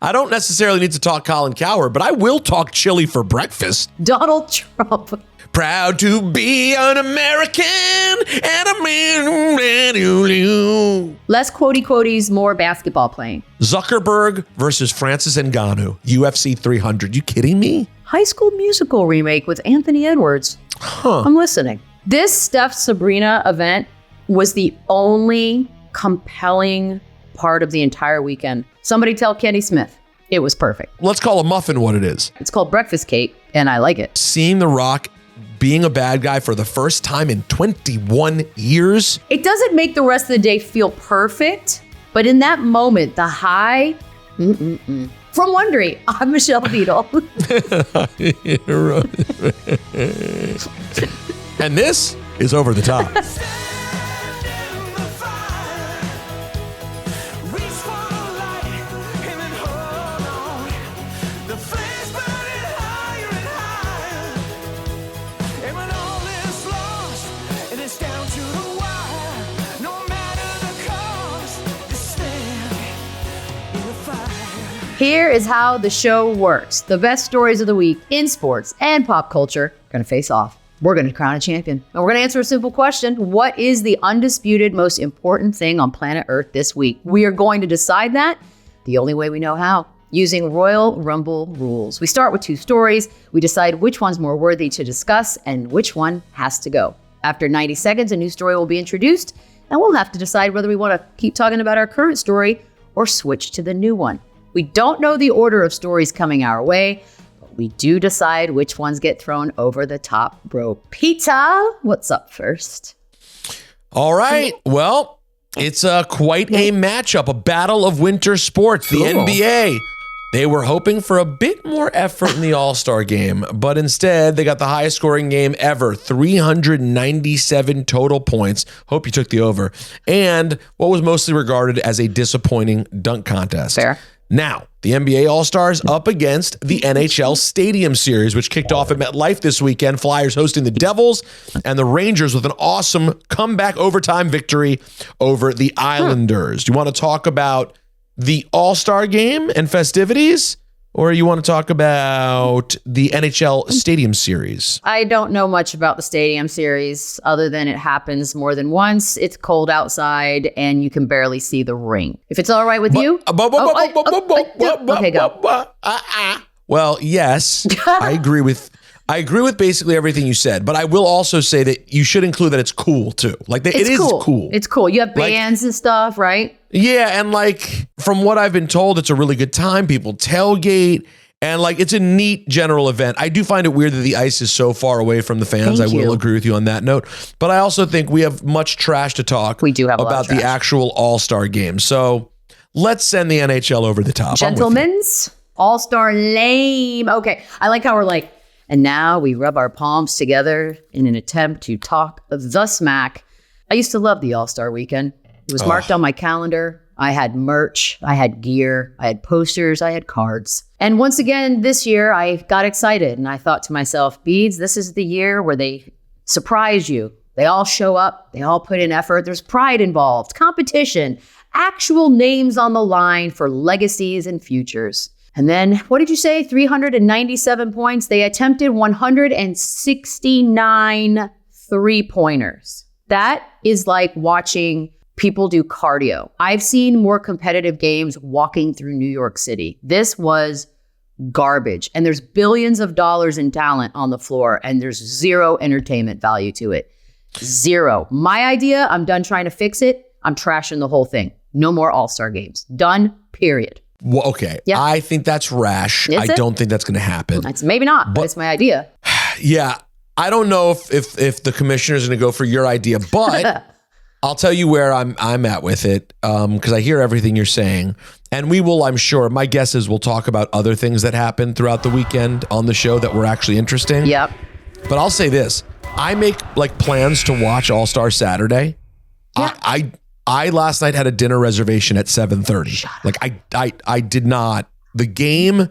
I don't necessarily need to talk Colin Cowherd, but I will talk chili for breakfast. Donald Trump. Proud to be an American and a man. Less quoties, more basketball playing. Zuckerberg versus Francis Ngannou, UFC 300. You kidding me? High School Musical remake with Anthony Edwards. I'm listening. This Steph Sabrina event was the only compelling part of the entire weekend. Somebody tell Kenny Smith. It was perfect. Let's call a muffin what it is. It's called breakfast cake, and I like it. Seeing The Rock being a bad guy for the first time in 21 years. It doesn't make the rest of the day feel perfect, but in that moment, the high, From Wondery, I'm Michelle Beadle. And this is Over the Top. Here is how the show works. The best stories of the week in sports and pop culture are going to face off. We're going to crown a champion. And we're going to answer a simple question. What is the undisputed most important thing on planet Earth this week? We are going to decide that the only way we know how, using Royal Rumble rules. We start with 2 stories. We decide which one's more worthy to discuss and which one has to go. After 90 seconds, a new story will be introduced, and we'll have to decide whether we want to keep talking about our current story or switch to the new one. We don't know the order of stories coming our way, but we do decide which ones get thrown over the top rope. Pizza, what's up first? All right. Well, it's quite a matchup, a battle of winter sports. The NBA, they were hoping for a bit more effort in the All-Star game, but instead they got the highest scoring game ever, 397 total points. Hope you took the over. And what was mostly regarded as a disappointing dunk contest. Fair. Now, the NBA All-Stars up against the NHL Stadium Series, which kicked off at MetLife this weekend. Flyers hosting the Devils and the Rangers with an awesome comeback overtime victory over the Islanders. Do you want to talk about the All-Star game and festivities, or you want to talk about the NHL Stadium Series? I don't know much about the Stadium Series other than it happens more than once. It's cold outside and you can barely see the ring. If it's all right with you. Okay, go. Well, yes, I agree with basically everything you said, but I will also say that you should include that it's cool too. Like it is cool. It's cool. You have bands and stuff, right? Yeah, and like from what I've been told, it's a really good time. People tailgate, and like it's a neat general event. I do find it weird that the ice is so far away from the fans. Thank I will you. agree with you on that note. But I also think we have much trash to talk. We do have a lot of about trash. the actual All-Star game. So let's send the NHL over the top. Gentlemen's All-Star lame. Okay, I like how we're like, and now we rub our palms together in an attempt to talk the smack. I used to love the All-Star weekend. It was marked on my calendar. I had merch, I had gear, I had posters, I had cards. And once again, this year, I got excited and I thought to myself, Beads, this is the year where they surprise you. They all show up, they all put in effort. There's pride involved, competition, actual names on the line for legacies and futures. And then, what did you say? 397 points. They attempted 169 three-pointers. That is like watching people do cardio. I've seen more competitive games walking through New York City. This was garbage. And there's billions of dollars in talent on the floor, and there's zero entertainment value to it. Zero. My idea, I'm done trying to fix it. I'm trashing the whole thing. No more All-Star games. Done, period. Well, okay. Yeah. I think that's rash. I don't think that's going to happen. It's maybe not, but it's my idea. Yeah. I don't know if the commissioner is going to go for your idea, but I'll tell you where I'm at with it, because I hear everything you're saying. And we will, I'm sure, my guess is we'll talk about other things that happened throughout the weekend on the show that were actually interesting. Yep. But I'll say this. I make like plans to watch All-Star Saturday. Yeah. I last night had a dinner reservation at 7:30. Like I did not. The game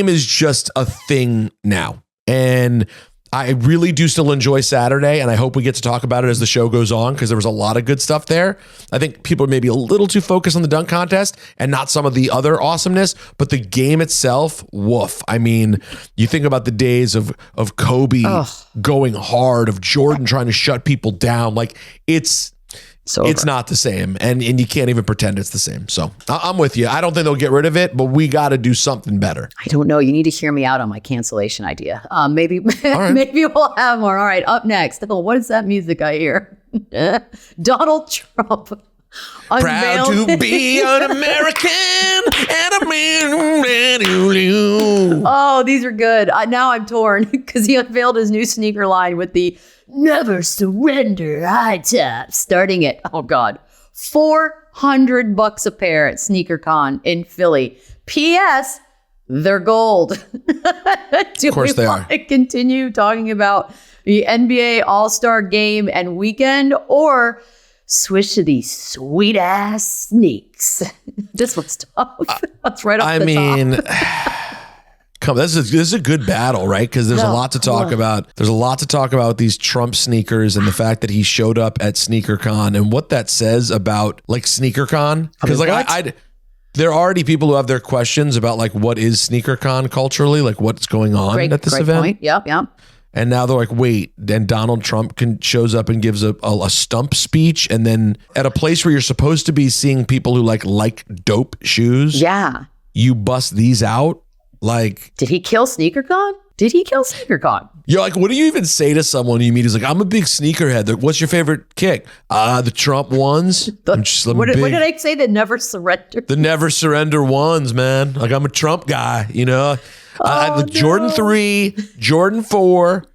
is just a thing now. And I really do still enjoy Saturday, and I hope we get to talk about it as the show goes on because there was a lot of good stuff there. I think people are maybe a little too focused on the dunk contest and not some of the other awesomeness, but the game itself, woof. I mean, you think about the days of Kobe going hard, of Jordan trying to shut people down. Like, it's not the same, and you can't even pretend it's the same. So I'm with you. I don't think they'll get rid of it, but we got to do something better. I don't know. You need to hear me out on my cancellation idea. Maybe we'll have more. All right, up next. Oh, what is that music I hear? Donald Trump. Proud to be an American and a man. Oh, these are good. Now I'm torn because he unveiled his new sneaker line with the Never Surrender high top, starting at, oh God, $400 a pair at SneakerCon in Philly. P.S. They're gold. Of course they are. Continue talking about the NBA All-Star Game and weekend, or switch to these sweet ass sneaks? This one's tough. That's right off the top. This is a good battle, right? Because there's a lot to talk about. There's a lot to talk about with these Trump sneakers and the fact that he showed up at SneakerCon and what that says about like SneakerCon. Because there are already people who have their questions about like what is SneakerCon culturally, like what's going on at this event. Point. Yep. And now they're like, wait, then Donald Trump shows up and gives a stump speech, and then at a place where you're supposed to be seeing people who like dope shoes. Yeah. You bust these out. Like, did he kill SneakerCon? You're like, what do you even say to someone you meet? He's like, I'm a big sneakerhead. What's your favorite kick? The Trump ones. What did I say? The Never Surrender. The Never Surrender ones, man. Like, I'm a Trump guy, you know. Jordan 3, Jordan 4,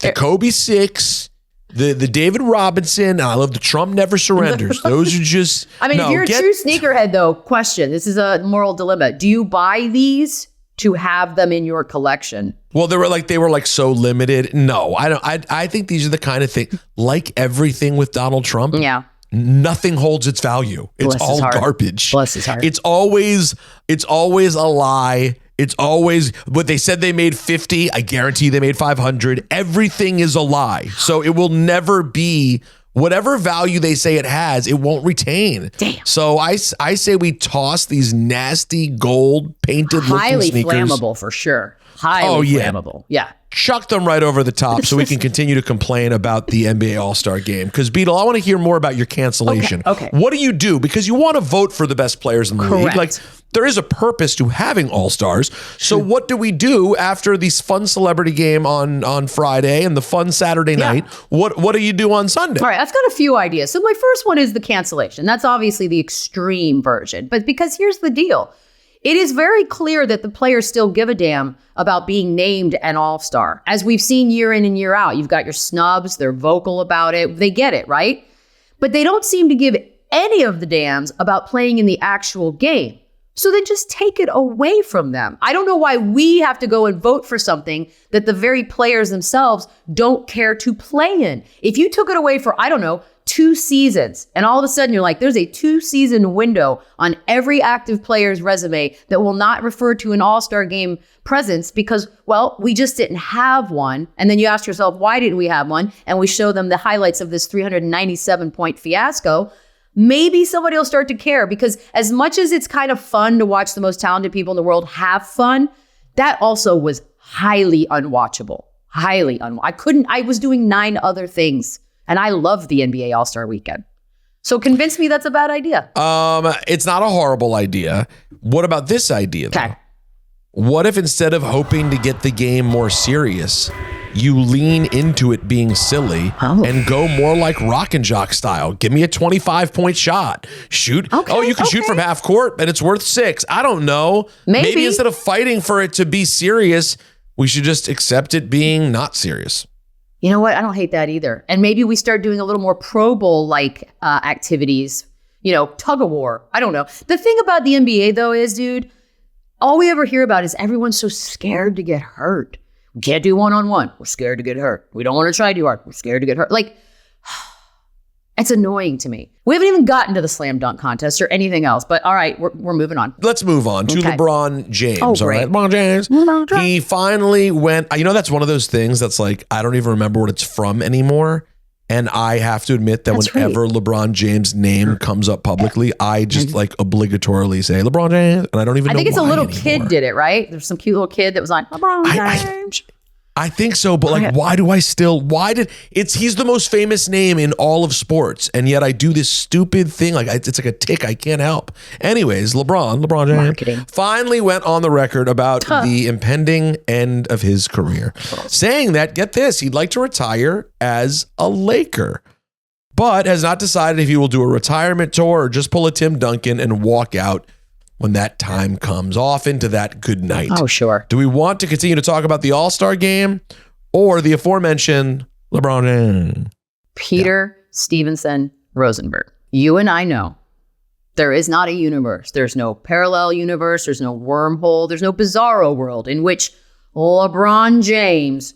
the Kobe 6, the David Robinson. I love the Trump Never Surrenders. Those are just. I mean, if you're a true sneakerhead, though, question. This is a moral dilemma. Do you buy these to have them in your collection? Well, they were like so limited. No, I don't. I think these are the kind of thing, like everything with Donald Trump. Yeah. Nothing holds its value. It's all garbage. Bless his heart. It's always a lie. It's always what they said they made 50. I guarantee they made 500. Everything is a lie. So it will never be whatever value they say it has, it won't retain. Damn. So I say we toss these nasty gold painted highly looking sneakers. Flammable for sure. Highly flammable. Yeah. Chuck them right over the top so we can continue to complain about the NBA All-Star Game. Because, Beadle, I want to hear more about your cancellation. Okay. What do you do? Because you want to vote for the best players in the league. Like, there is a purpose to having All-Stars. So what do we do after this fun celebrity game on Friday and the fun Saturday night? What do you do on Sunday? All right, I've got a few ideas. So my first one is the cancellation. That's obviously the extreme version. But because here's the deal. It is very clear that the players still give a damn about being named an all-star. As we've seen year in and year out, you've got your snubs, they're vocal about it, they get it, right? But they don't seem to give any of the damns about playing in the actual game. So then just take it away from them. I don't know why we have to go and vote for something that the very players themselves don't care to play in. If you took it away for, 2 seasons, and all of a sudden you're like, there's a 2-season window on every active player's resume that will not refer to an all-star game presence because, well, we just didn't have one. And then you ask yourself, why didn't we have one? And we show them the highlights of this 397-point fiasco. Maybe somebody will start to care, because as much as it's kind of fun to watch the most talented people in the world have fun, that also was highly unwatchable. I was doing 9 other things. And I love the NBA All-Star Weekend. So convince me that's a bad idea. It's not a horrible idea. What about this idea, though? Okay. What if instead of hoping to get the game more serious, you lean into it being silly and go more like Rock and Jock style? Give me a 25-point shot. Shoot. Okay, you can shoot from half court, and it's worth 6. I don't know. Maybe instead of fighting for it to be serious, we should just accept it being not serious. You know what? I don't hate that either. And maybe we start doing a little more Pro Bowl-like activities, tug of war. I don't know. The thing about the NBA, though, is, dude, all we ever hear about is everyone's so scared to get hurt. We can't do one-on-one. We're scared to get hurt. We don't want to try too hard. We're scared to get hurt. Like, It's annoying to me. We haven't even gotten to the slam dunk contest or anything else, but all right, we're moving on. Let's move on to LeBron James. Oh, all right, LeBron James. He finally went, that's one of those things that's like, I don't even remember what it's from anymore. And I have to admit that whenever LeBron James' name comes up publicly, I just like obligatorily say LeBron James, and I don't even know why. I think it's a little kid did it, right? There's some cute little kid that was like, LeBron James. I think so, but like, he's the most famous name in all of sports, and yet I do this stupid thing, like it's like a tick I can't help. Anyways, LeBron James finally went on the record about the impending end of his career, saying that, get this, he'd like to retire as a Laker, but has not decided if he will do a retirement tour or just pull a Tim Duncan and walk out when that time comes. Off into that good night. Oh, sure. Do we want to continue to talk about the All-Star game or the aforementioned LeBron James? Peter Stevenson Rosenberg. You and I know there is not a universe. There's no parallel universe. There's no wormhole. There's no bizarro world in which LeBron James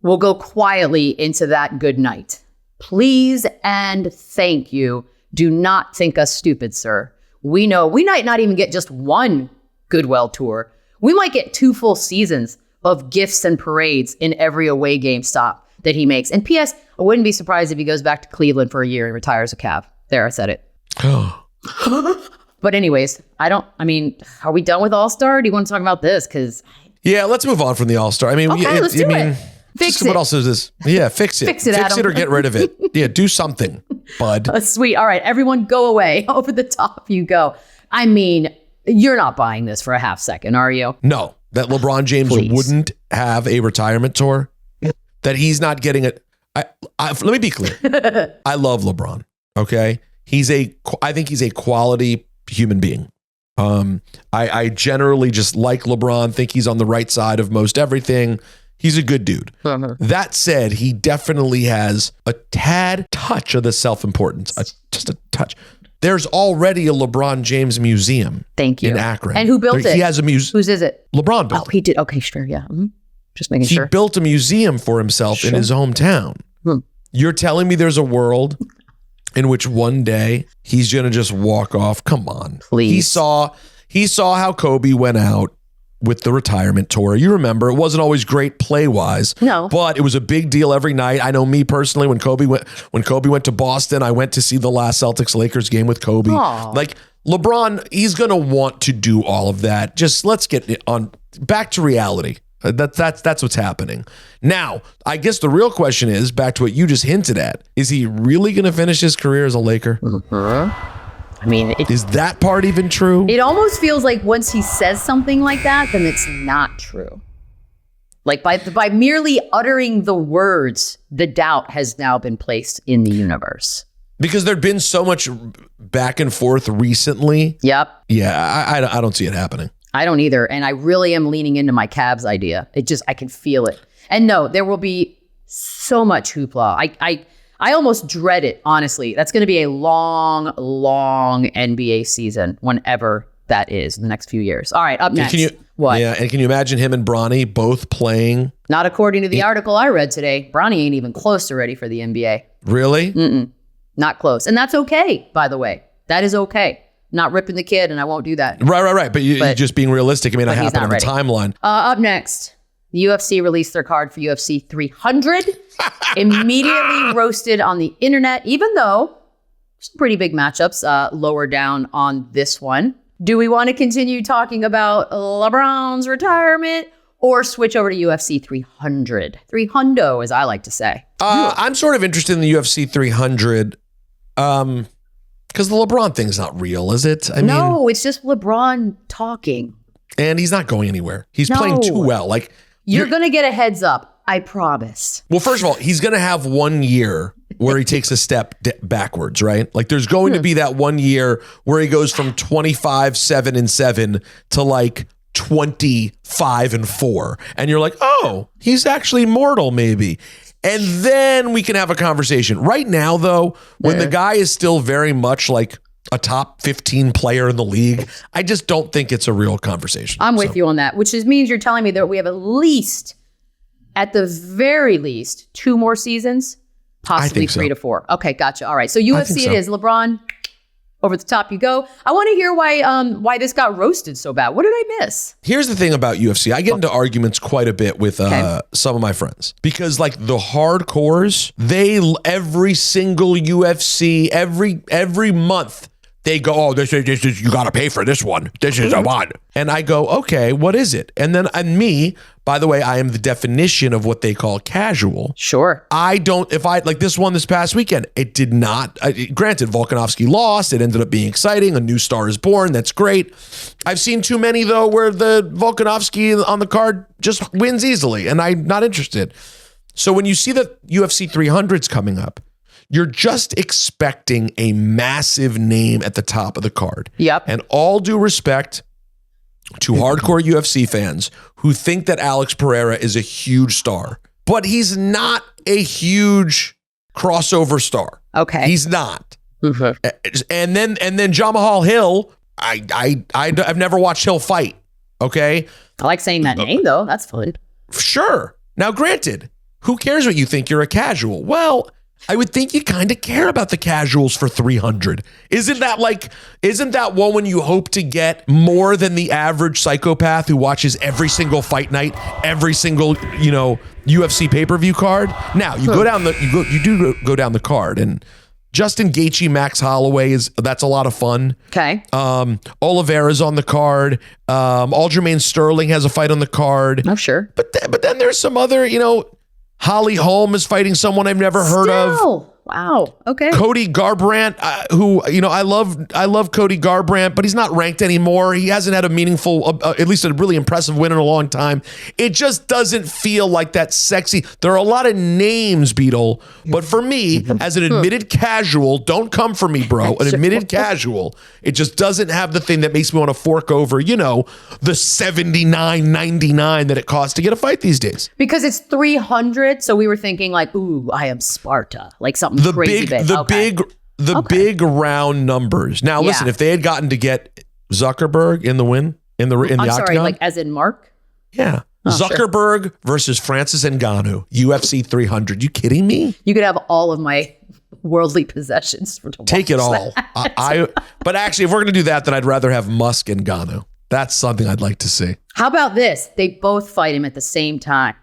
will go quietly into that good night. Please and thank you. Do not think us stupid, sir. We know we might not even get just one Goodwill tour. We might get 2 full seasons of gifts and parades in every away game stop that he makes. And P.S., I wouldn't be surprised if he goes back to Cleveland for a year and retires a Cav. There, I said it. But anyways, are we done with All-Star? Do you want to talk about this? Yeah, let's move on from the All-Star. I mean, okay, let's do it. Fix it. What else is this? Yeah, fix it. Fix it, Fix it or get rid of it. Yeah, do something, bud. Sweet. All right, everyone go away. Over the top you go. I mean, you're not buying this for a half second, are you? No, that LeBron James wouldn't have a retirement tour, that he's not getting it. Let me be clear. I love LeBron, okay? I think he's a quality human being. I generally just like LeBron, think he's on the right side of most everything. He's a good dude. That said, he definitely has a touch of the self-importance, just a touch. There's already a LeBron James museum. Thank you. In Akron. And who built it? He has a museum. Whose is it? LeBron built it. Oh, he did. Okay, sure. Yeah. Mm-hmm. Just making sure. He built a museum for himself in his hometown. You're telling me there's a world in which one day he's going to just walk off? Come on. Please. He saw how Kobe went out with the retirement tour. You remember, it wasn't always great play-wise. No. But it was a big deal every night. I know me personally, when Kobe went to Boston, I went to see the last Celtics-Lakers game with Kobe. Aww. Like, LeBron, he's going to want to do all of that. Just let's get on back to reality. That's what's happening. Now, I guess the real question is, back to what you just hinted at, is he really going to finish his career as a Laker? I mean, is that part even true? It almost feels like once he says something like that, then it's not true. Like by merely uttering the words, the doubt has now been placed in the universe. Because there'd been so much back and forth recently. Yep. Yeah, I don't see it happening. I don't either. And I really am leaning into my Cavs idea. I can feel it. And no, there will be so much hoopla. I almost dread it, honestly. That's going to be a long, long NBA season, whenever that is, in the next few years. All right, up next. What? Yeah, and can you imagine him and Bronny both playing? Not according to the article I read today. Bronny ain't even close to ready for the NBA. Really? Not close. And that's okay, by the way. That is okay. Not ripping the kid, and I won't do that. Right. But you're just being realistic. It may not happen on the timeline. Up next, the UFC released their card for UFC 300. Immediately roasted on the internet, even though some pretty big matchups lower down on this one. Do we want to continue talking about LeBron's retirement or switch over to UFC 300? 300, as I like to say. I'm sort of interested in the UFC 300 because the LeBron thing's not real, is it? No, it's just LeBron talking. And he's not going anywhere. He's playing too well. Like You're going to get a heads up. I promise. Well, first of all, he's going to have 1 year where he takes a step backwards, right? Like there's going to be that 1 year where he goes from 25-7-7 to like 25-4. And you're like, oh, he's actually mortal maybe. And then we can have a conversation. Right now, though, when the guy is still very much like a top 15 player in the league, I just don't think it's a real conversation. I'm with you on that, which means you're telling me that we have at the very least, 2 more seasons Possibly so. 3 to 4. Okay, gotcha. All right. So UFC it is. LeBron, over the top you go. I want to hear why this got roasted so bad. What did I miss? Here's the thing about UFC. I get into arguments quite a bit with some of my friends because like the hardcores, every single UFC, every month, they go, oh, this is you got to pay for this one. This is a one. And I go, okay, what is it? And then me, by the way, I am the definition of what they call casual. Sure. Like this one this past weekend, it did not, granted, Volkanovski lost. It ended up being exciting. A new star is born. That's great. I've seen too many, though, where the Volkanovski on the card just wins easily, and I'm not interested. So when you see that UFC 300's coming up, you're just expecting a massive name at the top of the card. Yep. And all due respect to hardcore UFC fans who think that Alex Pereira is a huge star, but he's not a huge crossover star. Okay. He's not. Mm-hmm. And then Jamahal Hill, I've never watched Hill fight. Okay. I like saying that name though. That's fun. Sure. Now, granted, who cares what you think? You're a casual. Well, I would think you kind of care about the casuals for 300. Isn't that one when you hope to get more than the average psychopath who watches every single fight night, every single, UFC pay-per-view card? Now, you go down the card, and Justin Gaethje, Max Holloway that's a lot of fun. Okay. Oliveira's on the card. Aljamain Sterling has a fight on the card. Oh, sure. But then there's some other, Holly Holm is fighting someone I've never heard of. Wow. Okay. Cody Garbrandt, who, I love Cody Garbrandt, but he's not ranked anymore. He hasn't had a meaningful, at least a really impressive win in a long time. It just doesn't feel like that sexy. There are a lot of names, Beadle, but for me, as an admitted casual, don't come for me, bro. An admitted casual, it just doesn't have the thing that makes me want to fork over, the $79.99 that it costs to get a fight these days. Because it's 300, so we were thinking like, ooh, I am Sparta, like something crazy big. Big round numbers. Now, listen, if they had gotten to get Zuckerberg in the win in the I'm octagon, sorry, like as in Mark. Yeah, Zuckerberg versus Francis Ngannou, UFC 300. You kidding me? You could have all of my worldly possessions for to take it all. But actually, if we're gonna do that, then I'd rather have Musk and Ngannou. That's something I'd like to see. How about this? They both fight him at the same time.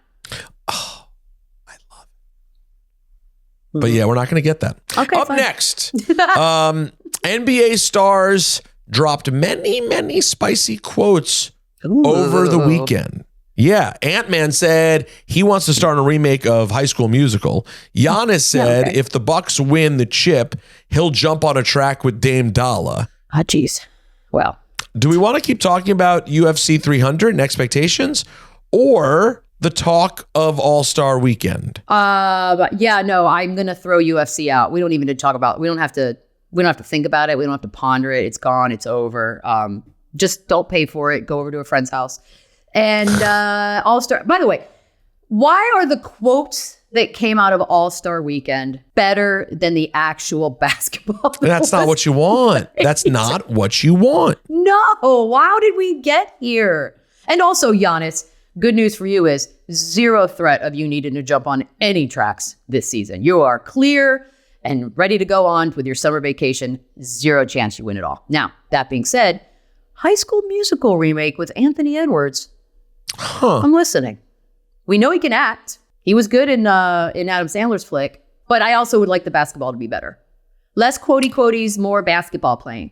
But yeah, we're not going to get that. Okay, Up next, NBA stars dropped many spicy quotes over the weekend. Yeah, Ant-Man said he wants to start a remake of High School Musical. Giannis said if the Bucks win the chip, he'll jump on a track with Dame Dalla. Ah, geez. Well. Do we want to keep talking about UFC 300 and expectations, or the talk of All-Star Weekend? But yeah, no, I'm gonna throw UFC out. We don't even need to talk about. We don't have to think about it. We don't have to ponder it. It's gone. It's over. Just don't pay for it. Go over to a friend's house. And All-Star. By the way, why are the quotes that came out of All-Star Weekend better than the actual basketball? That's not what you want. That's not what you want. No. How did we get here? And also, Giannis. Good news for you is zero threat of you needing to jump on any tracks this season. You are clear and ready to go on with your summer vacation. Zero chance you win it all. Now, that being said, High School Musical remake with Anthony Edwards. I'm listening. We know he can act. He was good in Adam Sandler's flick, but I also would like the basketball to be better. Less quoties, more basketball playing.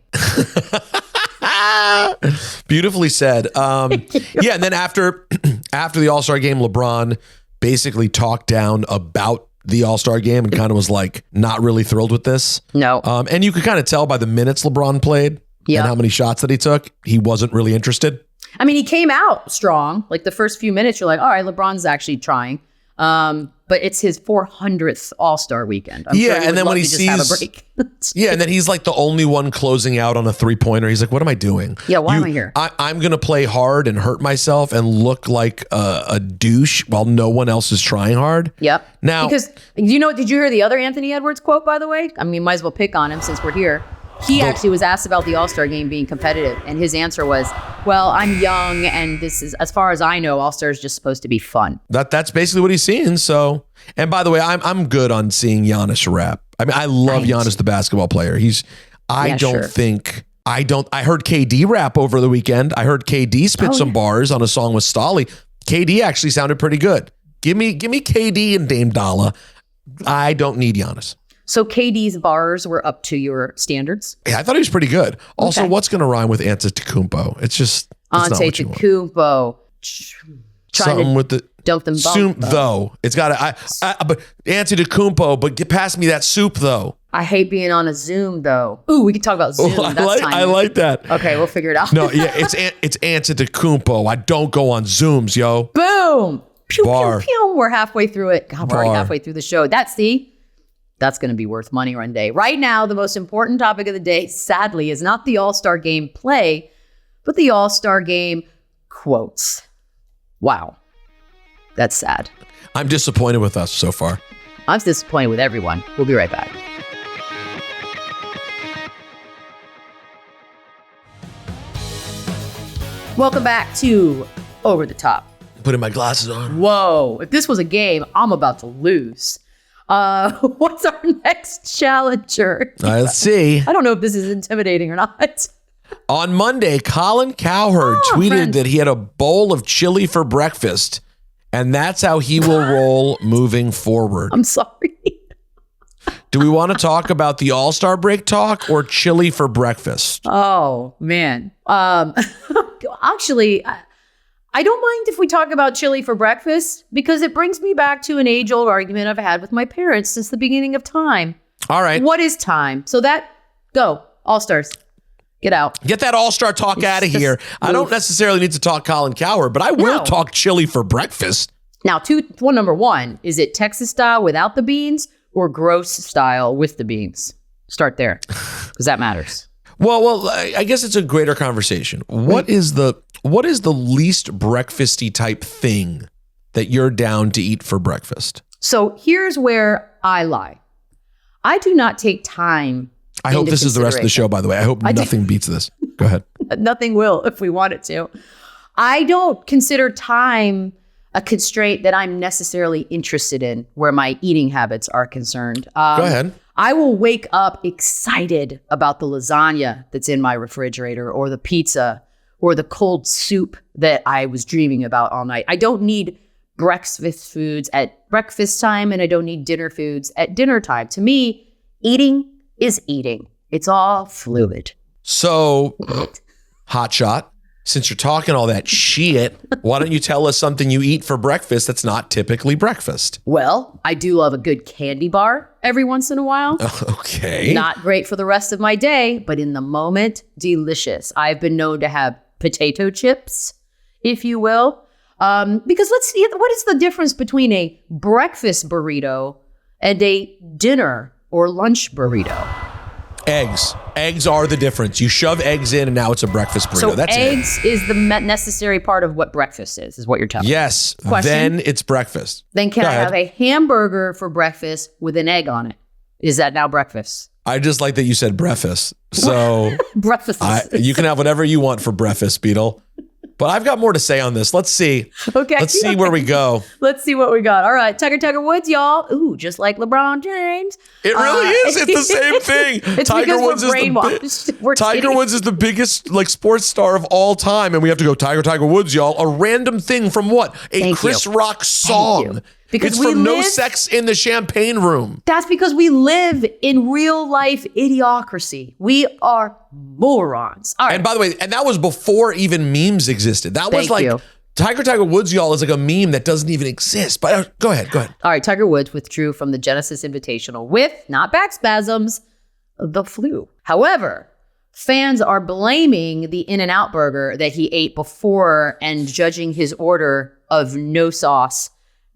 Beautifully said. Yeah, and then after the All-Star game, LeBron basically talked down about the All-Star game and kind of was like not really thrilled with this. No. And you could kind of tell by the minutes LeBron played and how many shots that he took, he wasn't really interested. I mean, he came out strong. Like the first few minutes, you're like, all right, LeBron's actually trying. But it's his 400th All-Star weekend. I'm sure and then when he sees, have a break. and then he's like the only one closing out on a 3-pointer. He's like, "What am I doing? Yeah, why am I here? I'm gonna play hard and hurt myself and look like a douche while no one else is trying hard." Yep. Now, because did you hear the other Anthony Edwards quote? By the way, I mean, might as well pick on him since we're here. He actually was asked about the All-Star game being competitive, and his answer was, well, I'm young, and this is, as far as I know, All-Star is just supposed to be fun. That's basically what he's seeing. So, and by the way, I'm good on seeing Giannis rap. I mean, I love Giannis, the basketball player. I heard KD rap over the weekend. I heard KD spit some bars on a song with Stolly. KD actually sounded pretty good. Give me KD and Dame Dalla. I don't need Giannis. So KD's bars were up to your standards? Yeah, I thought he was pretty good. Also, what's going to rhyme with Antetokounmpo? It's just Antetokounmpo. Something with the dunk them though. It's got to but Antetokounmpo, but get past me that soup though. I hate being on a Zoom though. Ooh, we can talk about Zoom. I like that. Okay, we'll figure it out. No, yeah, it's Antetokounmpo. I don't go on Zooms, yo. Boom. Pew, Bar. pew, pew. We're halfway through it. God, we're already halfway through the show. That's going to be worth money one day. Right now, the most important topic of the day, sadly, is not the All-Star game play, but the All-Star game quotes. Wow. That's sad. I'm disappointed with us so far. I'm disappointed with everyone. We'll be right back. Welcome back to Over the Top. Putting my glasses on. Whoa. If this was a game, I'm about to lose. What's our next challenger? Let's see. I don't know if this is intimidating or not. On Monday, Colin Cowherd tweeted that he had a bowl of chili for breakfast, and that's how he will roll moving forward. I'm sorry. Do we want to talk about the All-Star break talk or chili for breakfast? Oh, man. Actually, I don't mind if we talk about chili for breakfast because it brings me back to an age-old argument I've had with my parents since the beginning of time. All right. What is time? So go. All-Stars. Get out. Get that All-Star talk out of here. I don't necessarily need to talk Colin Cowherd, but I will talk chili for breakfast. Now, number one, is it Texas style without the beans or gross style with the beans? Start there, because that matters. Well, I guess it's a greater conversation. What is the least breakfasty type thing that you're down to eat for breakfast? So here's where I lie. I do not take time. I hope this is the rest of the show, by the way. I hope nothing beats this. Go ahead. Nothing will if we want it to. I don't consider time a constraint that I'm necessarily interested in where my eating habits are concerned. Go ahead. I will wake up excited about the lasagna that's in my refrigerator or the pizza or the cold soup that I was dreaming about all night. I don't need breakfast foods at breakfast time, and I don't need dinner foods at dinner time. To me, eating is eating. It's all fluid. So, hot shot. Since you're talking all that shit, why don't you tell us something you eat for breakfast that's not typically breakfast? Well, I do love a good candy bar every once in a while. Okay. Not great for the rest of my day, but in the moment, delicious. I've been known to have potato chips, if you will. Because let's see, what is the difference between a breakfast burrito and a dinner or lunch burrito? Eggs. Eggs are the difference. You shove eggs in and now it's a breakfast burrito. So that's eggs is the necessary part of what breakfast is what you're telling me. Yes. Question? Then it's breakfast. Then can I have a hamburger for breakfast with an egg on it? Is that now breakfast? I just like that you said breakfast. So breakfast. You can have whatever you want for breakfast, Beadle. But I've got more to say on this. Let's see. Okay. Let's see where we go. Let's see what we got. All right. Tiger Woods, y'all. Ooh, just like LeBron James. It really is. It's the same thing. It's Tiger Woods is Tiger Woods is the biggest sports star of all time, and we have to go Tiger Woods, y'all. A random thing from what? Chris Rock song. Because it's from No Sex in the Champagne Room. That's because we live in real life idiocracy. We are morons. All right. And by the way, and that was before even memes existed. That was Tiger Woods, y'all, is like a meme that doesn't even exist. But go ahead. All right. Tiger Woods withdrew from the Genesis Invitational with, not back spasms, the flu. However, fans are blaming the In-N-Out burger that he ate before and judging his order of no sauce,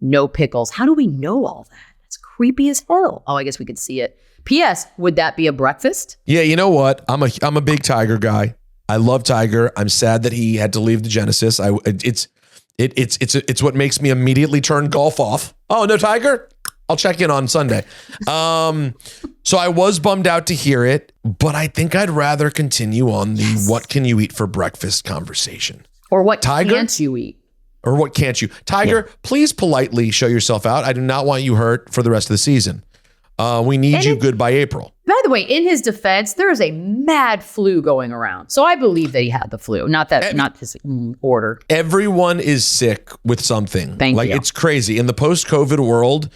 no pickles. How do we know all that? That's creepy as hell. Oh, I guess we could see it. P.S. Would that be a breakfast? Yeah, you know what? I'm a big Tiger guy. I love Tiger. I'm sad that he had to leave the Genesis. It's what makes me immediately turn golf off. Oh, no Tiger? I'll check in on Sunday. So I was bummed out to hear it, but I think I'd rather continue on the what can you eat for breakfast conversation. Or what Tiger? can't you eat? Or what can't you? Tiger, please politely show yourself out. I do not want you hurt for the rest of the season. We need you good by April. By the way, in his defense, there is a mad flu going around. So I believe that he had the flu, not his order. Everyone is sick with something. Thank you. It's crazy. In the post-COVID world,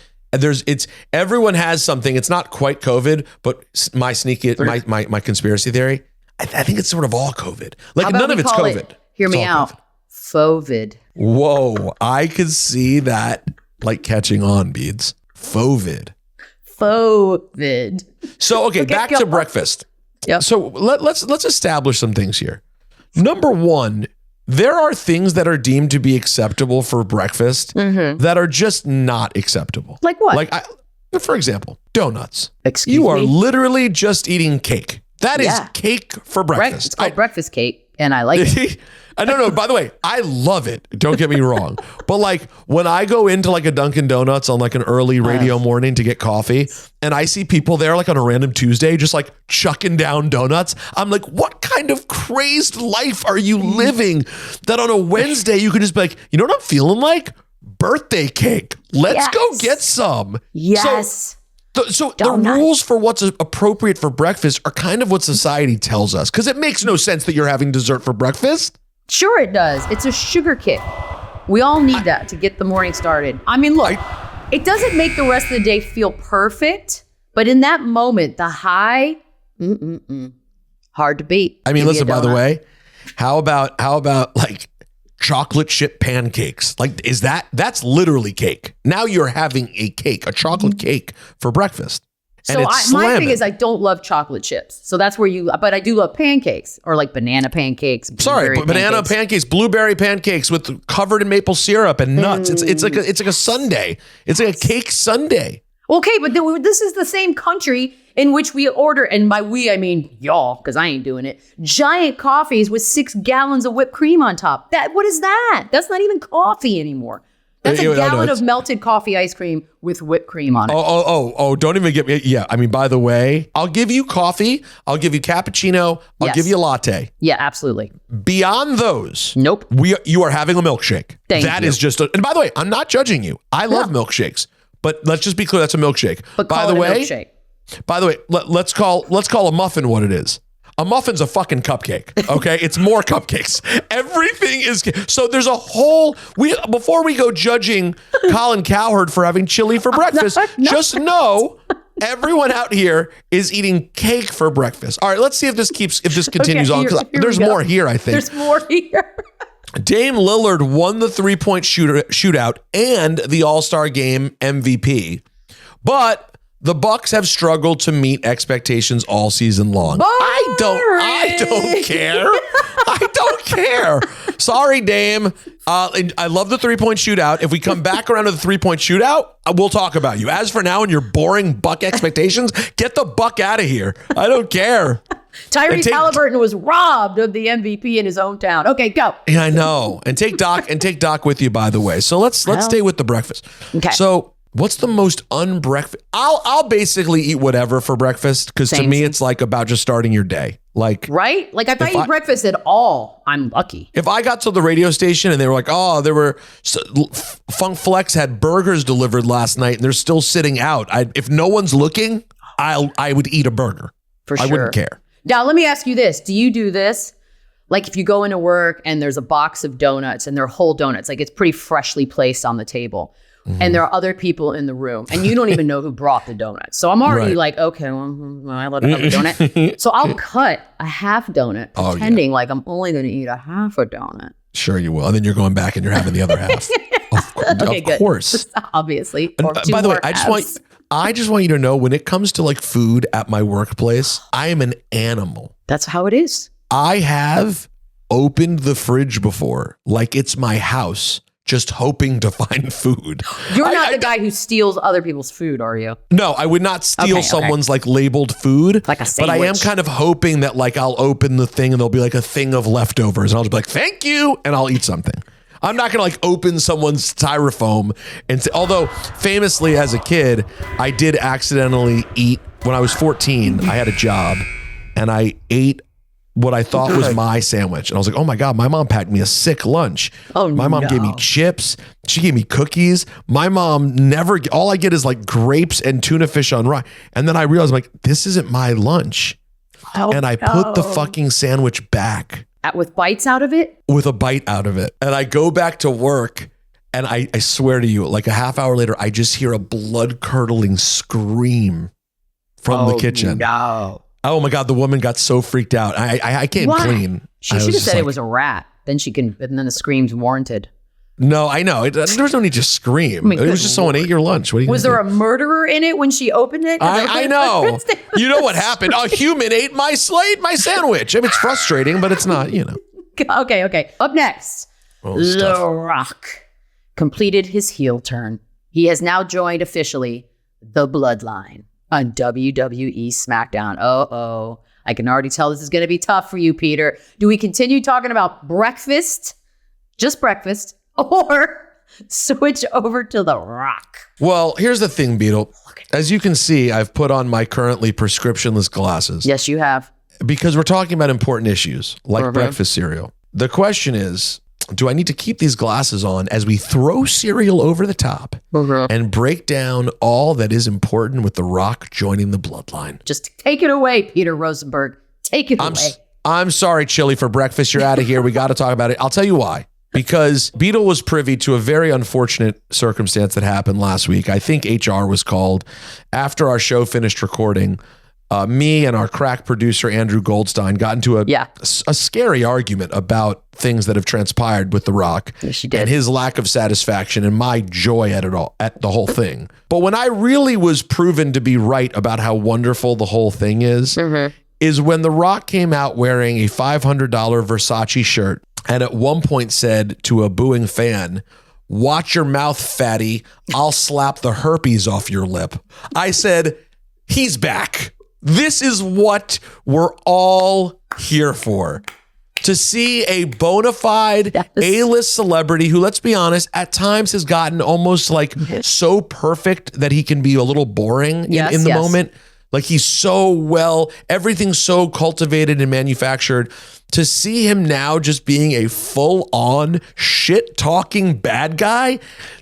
everyone has something. It's not quite COVID, but my conspiracy theory, I think it's sort of all COVID. Like none of it's COVID. Hear me out. Fovid. Whoa, I could see that like catching on, Beads. Fovid. So okay, back to breakfast. Yep. So let's establish some things here. Number one, there are things that are deemed to be acceptable for breakfast that are just not acceptable. Like what? Like for example, donuts. Excuse you me? are literally just eating cake. That is cake for breakfast. It's called breakfast cake, and I like it. I don't know. By the way, I love it. Don't get me wrong. But like when I go into like a Dunkin' Donuts on like an early radio morning to get coffee and I see people there like on a random Tuesday just like chucking down donuts, I'm like, what kind of crazed life are you living that on a Wednesday you could just be like, you know what I'm feeling like? Birthday cake. Let's go get some. Yes. So the rules for what's appropriate for breakfast are kind of what society tells us because it makes no sense that you're having dessert for breakfast. Sure it does. It's a sugar kick. We all need that to get the morning started. I mean, look, it doesn't make the rest of the day feel perfect, but in that moment, the high, hard to beat. I mean, listen, by the way, how about like chocolate chip pancakes? Like, that's literally cake. Now you're having a chocolate cake for breakfast. So my thing is I don't love chocolate chips. So that's where but I do love pancakes or like banana pancakes. Banana pancakes, blueberry pancakes covered in maple syrup and nuts. It's like a sundae. It's like a cake sundae. Okay, but this is the same country in which we order, and by we, I mean y'all, because I ain't doing it, giant coffees with 6 gallons of whipped cream on top. What is that? That's not even coffee anymore. That's a gallon of melted coffee ice cream with whipped cream on it. Oh, don't even get me. Yeah, I mean, by the way, I'll give you coffee. I'll give you cappuccino. I'll give you a latte. Yeah, absolutely. Beyond those. Nope. You are having a milkshake. That is just and by the way, I'm not judging you. I love milkshakes. But let's just be clear, that's a milkshake. But by the way, let's call a muffin what it is. A muffin's a fucking cupcake, okay? It's more cupcakes. Everything is... So there's a whole... Before we go judging Colin Cowherd for having chili for breakfast, just know everyone out here is eating cake for breakfast. All right, let's see if this continues on, because there's more here, I think. There's more here. Dame Lillard won the three-point shootout and the All-Star Game MVP, but... The Bucks have struggled to meet expectations all season long. I don't care. I don't care. Sorry, Dame. I love the three-point shootout. If we come back around to the three-point shootout, we'll talk about you. As for now and your boring Buck expectations, get the Buck out of here. I don't care. Tyrese Halliburton was robbed of the MVP in his own town. Okay, go. Yeah, I know. And take Doc with you, by the way. So let's stay with the breakfast. Okay. So what's the most unbreakfast? I'll basically eat whatever for breakfast because to me it's like about just starting your day. Like right? Like if I eat breakfast at all, I'm lucky. If I got to the radio station and they were like, "Oh, Funk Flex had burgers delivered last night and they're still sitting out," if no one's looking, I would eat a burger. For sure. I wouldn't care. Now let me ask you this: do you do this? Like if you go into work and there's a box of donuts and they're whole donuts, like it's pretty freshly placed on the table. And there are other people in the room and you don't even know who brought the donuts. So I'm already like, okay, well, I let him have a donut. So I'll cut a half donut pretending like I'm only going to eat a half a donut. Sure you will. And then you're going back and you're having the other half. Of course. Obviously. And, by the way, I just want you to know when it comes to like food at my workplace, I am an animal. That's how it is. I have opened the fridge before like it's my house. Just hoping to find food. You're not the guy who steals other people's food, are you? No, I would not steal someone's like labeled food. Like a sandwich. But I am kind of hoping that like I'll open the thing and there'll be like a thing of leftovers and I'll just be like, thank you. And I'll eat something. I'm not going to like open someone's styrofoam and say, although famously as a kid, I did accidentally eat when I was 14. I had a job and I ate what I thought was my sandwich. And I was like, oh my God, my mom packed me a sick lunch. My mom gave me chips. She gave me cookies. My mom all I get is like grapes and tuna fish on rye. And then I realized like, this isn't my lunch. And I put the fucking sandwich back. With bites out of it? With a bite out of it. And I go back to work and I swear to you, like a half hour later, I just hear a blood curdling scream from the kitchen. No. Oh my God, the woman got so freaked out. I came clean. She should have said it was a rat. Then then the scream's warranted. No, I know. There was no need to scream. It was just someone ate your lunch. What was there a murderer in it when she opened it? I know. You know what happened? A human ate my sandwich. I mean, it's frustrating, but it's not, Okay. Up next, The Rock completed his heel turn. He has now joined officially the Bloodline on WWE SmackDown. I can already tell this is going to be tough for you, Peter. Do we continue talking about breakfast? Just breakfast? Or switch over to The Rock? Well, here's the thing, Beadle. As you can see, I've put on my currently prescriptionless glasses. Yes, you have. Because we're talking about important issues like breakfast cereal. The question is, do I need to keep these glasses on as we throw cereal over the top and break down all that is important with The Rock joining the Bloodline? Just take it away, Peter Rosenberg. Take it away. I'm sorry, Chili, for breakfast. You're out of here. We got to talk about it. I'll tell you why. Because Beadle was privy to a very unfortunate circumstance that happened last week. I think HR was called after our show finished recording. Me and our crack producer, Andrew Goldstein, got into a scary argument about things that have transpired with The Rock. Yes, she did. And his lack of satisfaction and my joy at it all, at the whole thing. But when I really was proven to be right about how wonderful the whole thing is when The Rock came out wearing a $500 Versace shirt and at one point said to a booing fan, "Watch your mouth, fatty. I'll slap the herpes off your lip." I said, he's back. This is what we're all here for. To see a bona fide A-list celebrity who, let's be honest, at times has gotten almost like so perfect that he can be a little boring in the moment. Like he's so everything's so cultivated and manufactured. To see him now just being a full-on shit-talking bad guy,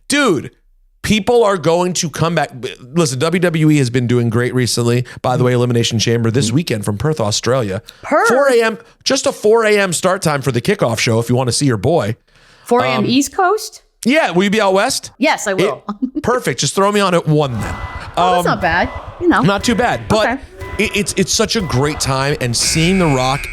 dude, people are going to come back. Listen, WWE has been doing great recently. By the way, Elimination Chamber this weekend from Perth, Australia. 4 a.m., just a 4 a.m. start time for the kickoff show if you want to see your boy. 4 a.m. East Coast? Yeah, will you be out west? Yes, I will. Perfect. Just throw me on at 1 then. That's not bad. Not too bad. But it's such a great time. And seeing The Rock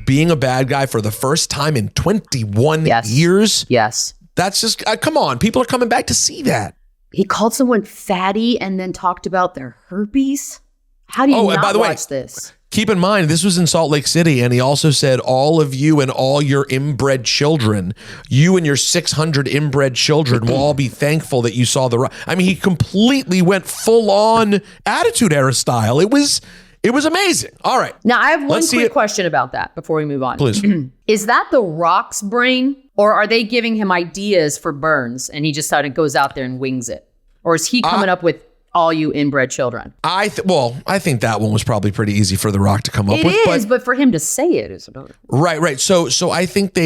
being a bad guy for the first time in 21 years. Yes. That's just, come on. People are coming back to see that. He called someone fatty and then talked about their herpes. How do you not watch this? Keep in mind, this was in Salt Lake City, and he also said, all of you and all your inbred children, you and your 600 inbred children will all be thankful that you saw The Rock. I mean, he completely went full-on Attitude Era style. It was amazing. All right. Now, I have one quick question about that before we move on. Please. Is that The Rock's brain, or are they giving him ideas for burns, and he just sort of goes out there and wings it? Or is he coming up with all you inbred children? I think that one was probably pretty easy for The Rock to come up with. It is, but for him to say it is another. Right. So I think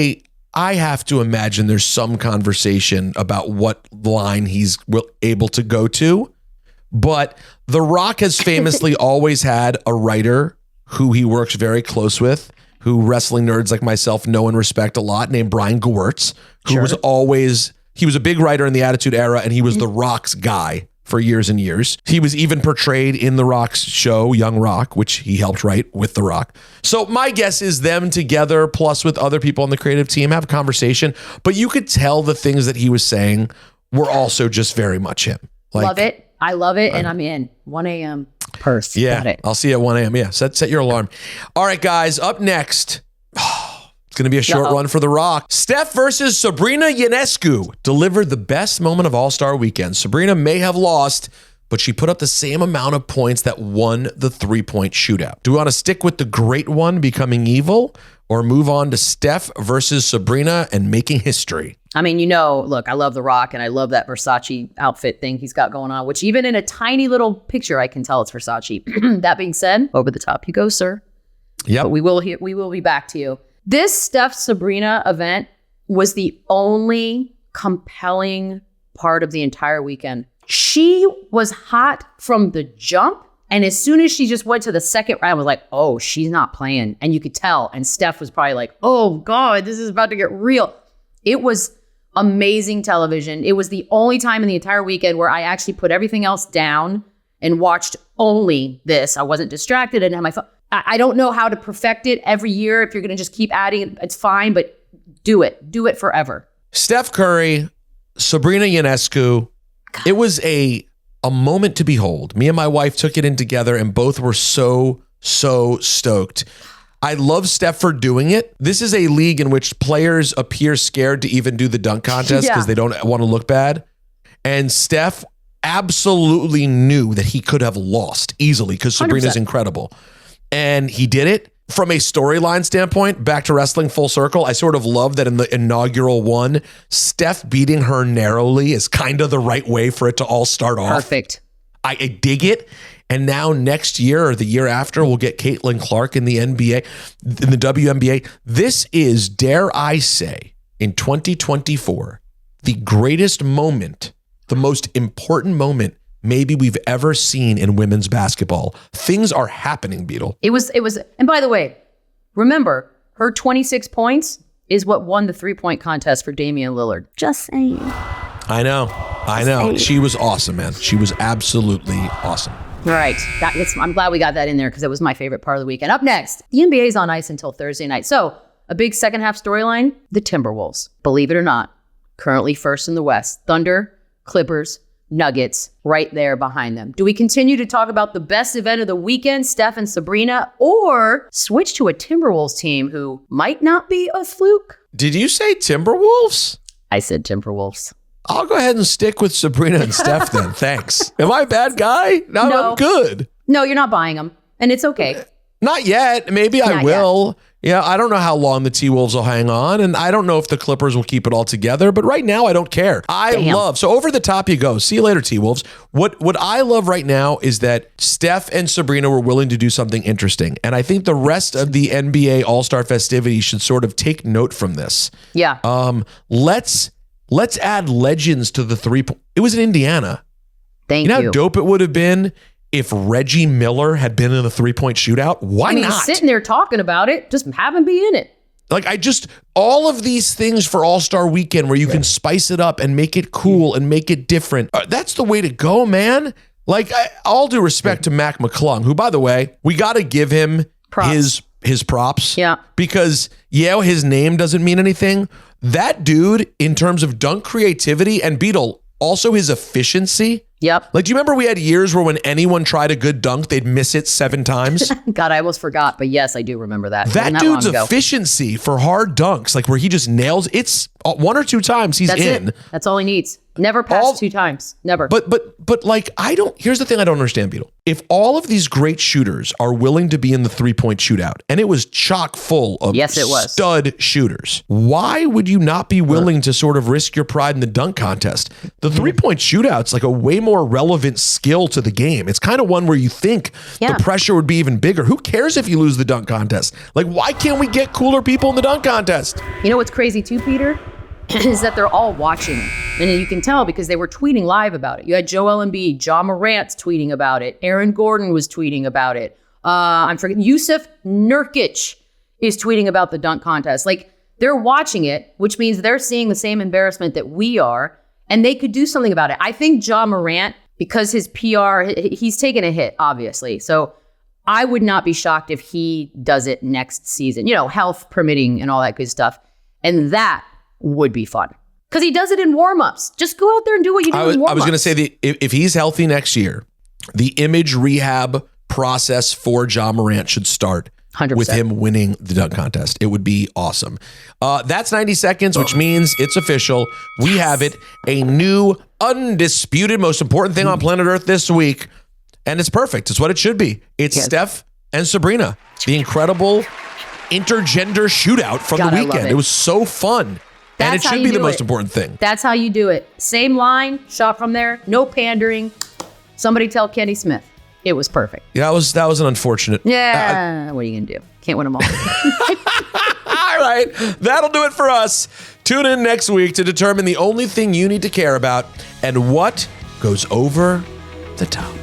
I have to imagine there's some conversation about what line he's able to go to. But The Rock has famously always had a writer who he works very close with, who wrestling nerds like myself know and respect a lot, named Brian Gewirtz, who he was a big writer in the Attitude Era, and he was The Rock's guy for years and years. He was even portrayed in The Rock's show, Young Rock, which he helped write with The Rock. So my guess is them together, plus with other people on the creative team, have a conversation. But you could tell the things that he was saying were also just very much him. Love it. I love it, and I'm in. 1 a.m. Perth. Yeah, got it. I'll see you at 1 a.m. Yeah, set your alarm. All right, guys, up next, it's going to be a short run for The Rock. Steph versus Sabrina Ionescu delivered the best moment of All-Star Weekend. Sabrina may have lost, but but she put up the same amount of points that won the 3-point shootout. Do we want to stick with the great one becoming evil or move on to Steph versus Sabrina and making history? I mean, look, I love The Rock and I love that Versace outfit thing he's got going on, which even in a tiny little picture, I can tell it's Versace. That being said, over the top you go, sir. Yep. But we will be back to you. This Steph Sabrina event was the only compelling part of the entire weekend. She was hot from the jump. And as soon as she just went to the second round, I was like, oh, she's not playing. And you could tell. And Steph was probably like, oh, God, this is about to get real. It was amazing television. It was the only time in the entire weekend where I actually put everything else down and watched only this. I wasn't distracted. I didn't have my phone. I don't know how to perfect it every year. If you're going to just keep adding, it's fine, but do it. Do it forever. Steph Curry, Sabrina Ionescu. It was a moment to behold. Me and my wife took it in together and both were so stoked. I love Steph for doing it. This is a league in which players appear scared to even do the dunk contest because they don't want to look bad. And Steph absolutely knew that he could have lost easily because Sabrina's 100%. Incredible. And he did it. From a storyline standpoint, back to wrestling full circle, I sort of love that in the inaugural one, Steph beating her narrowly is kind of the right way for it to all start off. Perfect. I dig it. And now next year or the year after, we'll get Caitlin Clark in the NBA, in the WNBA. This is, dare I say, in 2024, the greatest moment, the most important moment maybe we've ever seen in women's basketball. Things are happening, Beadle. It was, and by the way, remember, her 26 points is what won the 3-point contest for Damian Lillard. Just saying. I know. She was awesome, man. She was absolutely awesome. All right. I'm glad we got that in there because it was my favorite part of the weekend. Up next, the NBA is on ice until Thursday night. So a big second half storyline, the Timberwolves. Believe it or not, currently first in the West. Thunder, Clippers, Nuggets right there behind them. Do we continue to talk about the best event of the weekend, Steph and Sabrina, or switch to a Timberwolves team who might not be a fluke? Did you say Timberwolves? I said Timberwolves. I'll go ahead and stick with Sabrina and Steph then. Thanks. Am I a bad guy? No, I'm good. No, you're not buying them. And it's okay. Not yet. Maybe I will. Yeah, I don't know how long the T-Wolves will hang on, and I don't know if the Clippers will keep it all together, but right now I don't care. So over the top you go. See you later, T-Wolves. What I love right now is that Steph and Sabrina were willing to do something interesting, and I think the rest of the NBA All-Star festivities should sort of take note from this. Yeah. Let's add legends to the three-point. It was in Indiana. Thank you. You know how dope it would have been if Reggie Miller had been in a 3-point shootout? Why not? Sitting there talking about it, just have him be in it. Like, all of these things for All-Star Weekend where you can spice it up and make it cool and make it different. That's the way to go, man. Like, all due respect to Mac McClung, who, by the way, we got to give him his props. Yeah. Because, his name doesn't mean anything. That dude, in terms of dunk creativity and Beadle, also his efficiency. Yep. Like, do you remember we had years where when anyone tried a good dunk, they'd miss it 7 times? God, I almost forgot. But yes, I do remember that. That dude's efficiency for hard dunks, like where he just nails, it's 1 or 2 times he's in. That's all he needs. Never passed 2 times. Never. But like, here's the thing I don't understand, Beadle. If all of these great shooters are willing to be in the 3-point shootout, and it was chock full of stud shooters, why would you not be willing to sort of risk your pride in the dunk contest? The 3-point shootout's like a way more relevant skill to the game. It's kind of one where you think the pressure would be even bigger. Who cares if you lose the dunk contest? Like, why can't we get cooler people in the dunk contest? You know what's crazy too, Peter? Is that they're all watching. And you can tell because they were tweeting live about it. You had Joel Embiid, John Morant's tweeting about it. Aaron Gordon was tweeting about it. I'm forgetting, Yusuf Nurkic is tweeting about the dunk contest. Like, they're watching it, which means they're seeing the same embarrassment that we are, and they could do something about it. I think John Morant, because his PR, he's taken a hit, obviously. So I would not be shocked if he does it next season, health permitting and all that good stuff. And that would be fun because he does it in warm-ups. Just go out there and do what you do in warm-ups. I was going to say if he's healthy next year, the image rehab process for John Morant should start 100%. with him winning the dunk contest. It would be awesome. That's 90 seconds, which means it's official. We have it. A new, undisputed, most important thing on planet Earth this week. And it's perfect. It's what it should be. It's Steph and Sabrina. The incredible intergender shootout from the weekend. It was so fun. And it should be the most important thing. That's how you do it. Same line, shot from there, no pandering. Somebody tell Kenny Smith. It was perfect. Yeah, that was an unfortunate. Yeah, what are you going to do? Can't win them all. All right, that'll do it for us. Tune in next week to determine the only thing you need to care about and what goes over the top.